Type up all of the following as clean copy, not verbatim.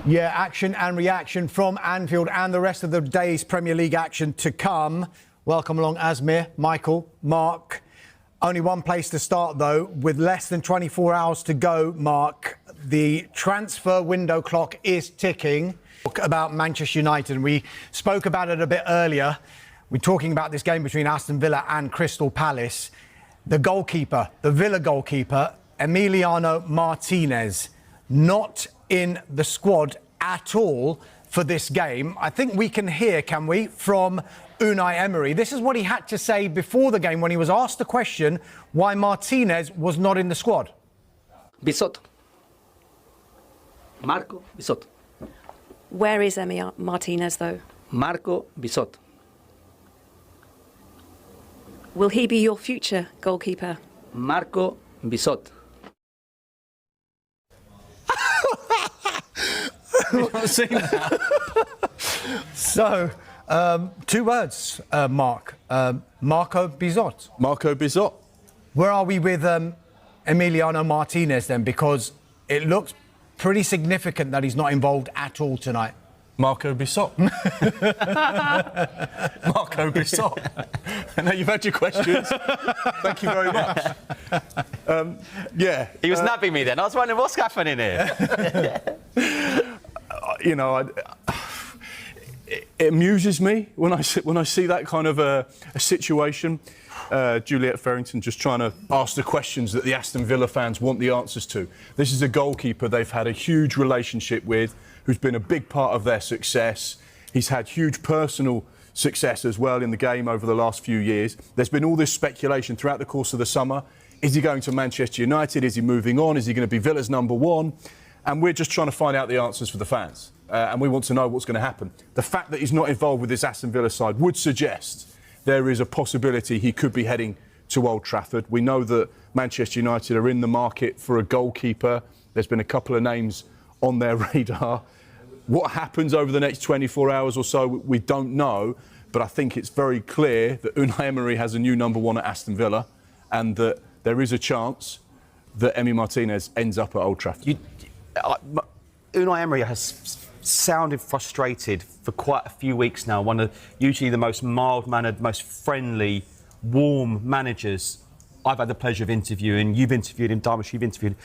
Yeah, action and reaction from Anfield and the rest of the day's Premier League action to come. Welcome along, Asmir, Michael, Mark. Only one place to start, though. With less than 24 hours to go, Mark, the transfer window clock is ticking. About Manchester United, and we spoke about it a bit earlier. We're talking about this game between Aston Villa and Crystal Palace. The goalkeeper, the Villa goalkeeper, Emiliano Martinez, not in the squad at all for this game. I think we can hear, can we, from Unai Emery. This is what he had to say before the game when he was asked the question why Martinez was not in the squad. Bisotto. Marco Bisotto. Where is Martinez, though? Marco Bisotto. Will he be your future goalkeeper? Marco Bisotto. I've not seen that. So, two words, Mark. Marco Bisotto. Marco Bisotto. Where are we with Emiliano Martinez then? Because it looks pretty significant that he's not involved at all tonight. Marco Bisotto. Marco Bisotto. I know you've had your questions. Thank you very much. Yeah. He was nabbing me then. I was wondering what's happening here. You know, it amuses me when I see that kind of a situation. Juliet Farrington just trying to ask the questions that the Aston Villa fans want the answers to. This is a goalkeeper they've had a huge relationship with, who's been a big part of their success. He's had huge personal success as well in the game over the last few years. There's been all this speculation throughout the course of the summer. Is he going to Manchester United? Is he moving on? Is he going to be Villa's number one? And we're just trying to find out the answers for the fans. And we want to know what's going to happen. The fact that he's not involved with this Aston Villa side would suggest there is a possibility he could be heading to Old Trafford. We know that Manchester United are in the market for a goalkeeper. There's been a couple of names on their radar. What happens over the next 24 hours or so, we don't know. But I think it's very clear that Unai Emery has a new number one at Aston Villa and that there is a chance that Emi Martinez ends up at Old Trafford. Unai Emery has sounded frustrated for quite a few weeks now. One of usually the most mild-mannered, most friendly, warm managers I've had the pleasure of interviewing. You've interviewed him, Darmish, you've interviewed him.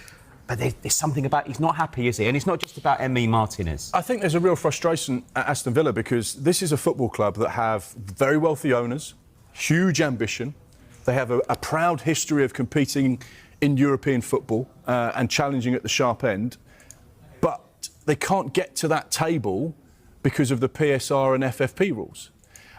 But there's something about he's not happy, is he? And it's not just about Emi Martinez. I think there's a real frustration at Aston Villa because this is a football club that have very wealthy owners, huge ambition. They have a proud history of competing in European football and challenging at the sharp end. They can't get to that table because of the PSR and FFP rules.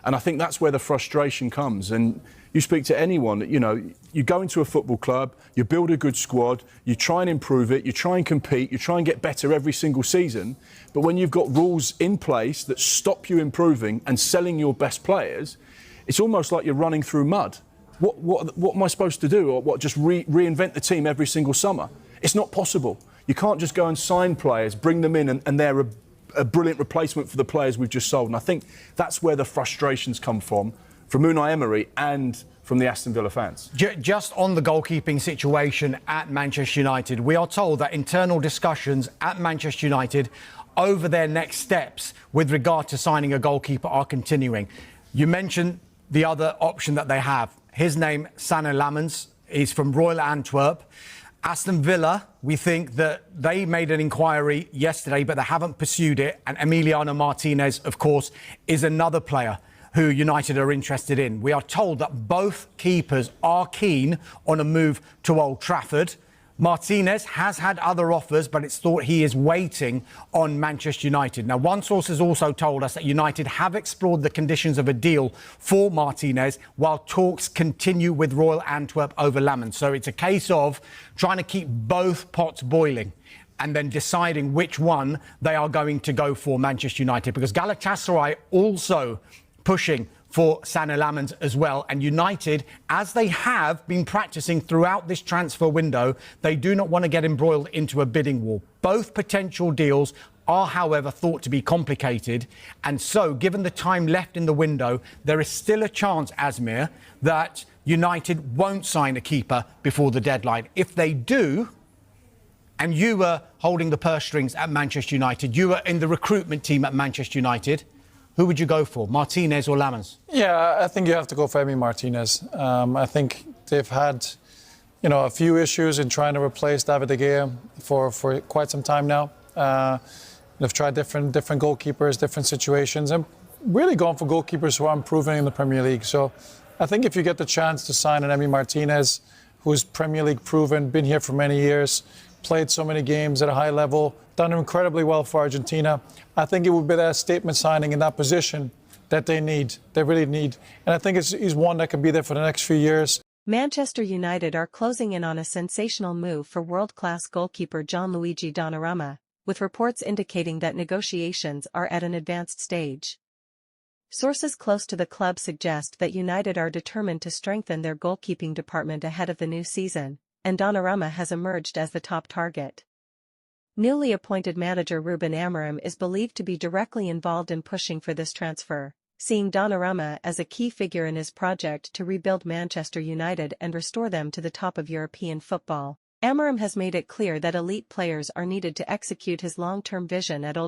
And I think that's where the frustration comes. And you speak to anyone, you know, you go into a football club, you build a good squad, you try and improve it, you try and compete, you try and get better every single season. But when you've got rules in place that stop you improving and selling your best players, it's almost like you're running through mud. What am I supposed to do? Or what, just reinvent the team every single summer? It's not possible. You can't just go and sign players, bring them in, and they're a brilliant replacement for the players we've just sold. And I think that's where the frustrations come from Unai Emery and from the Aston Villa fans. Just on the goalkeeping situation at Manchester United, we are told that internal discussions at Manchester United over their next steps with regard to signing a goalkeeper are continuing. You mentioned the other option that they have. His name, Lammens, is from Royal Antwerp. Aston Villa, we think that they made an inquiry yesterday, but they haven't pursued it. And Emiliano Martinez, of course, is another player who United are interested in. We are told that both keepers are keen on a move to Old Trafford. Martinez has had other offers, but it's thought he is waiting on Manchester United. Now, one source has also told us that United have explored the conditions of a deal for Martinez while talks continue with Royal Antwerp over Lammens. So it's a case of trying to keep both pots boiling and then deciding which one they are going to go for, Manchester United, because Galatasaray also pushing for Lammens as well. And United, as they have been practicing throughout this transfer window, they do not want to get embroiled into a bidding war. Both potential deals are, however, thought to be complicated. And so, given the time left in the window, there is still a chance, Asmir, that United won't sign a keeper before the deadline. If they do, and you were holding the purse strings at Manchester United, you were in the recruitment team at Manchester United, who would you go for, Martinez or Lammens? Yeah, I think you have to go for Emiliano Martinez. I think they've had, a few issues in trying to replace David De Gea for quite some time now. They've tried different goalkeepers, different situations, and really gone for goalkeepers who are improving in the Premier League. So I think if you get the chance to sign an Emiliano Martinez, who's Premier League proven, been here for many years, played so many games at a high level, done incredibly well for Argentina, I think it would be that statement signing in that position that they really need. And I think he's one that can be there for the next few years. Manchester United are closing in on a sensational move for world-class goalkeeper Gianluigi Donnarumma, with reports indicating that negotiations are at an advanced stage. Sources close to the club suggest that United are determined to strengthen their goalkeeping department ahead of the new season, and Donnarumma has emerged as the top target. Newly appointed manager Ruben Amorim is believed to be directly involved in pushing for this transfer, seeing Donnarumma as a key figure in his project to rebuild Manchester United and restore them to the top of European football. Amorim has made it clear that elite players are needed to execute his long-term vision at Old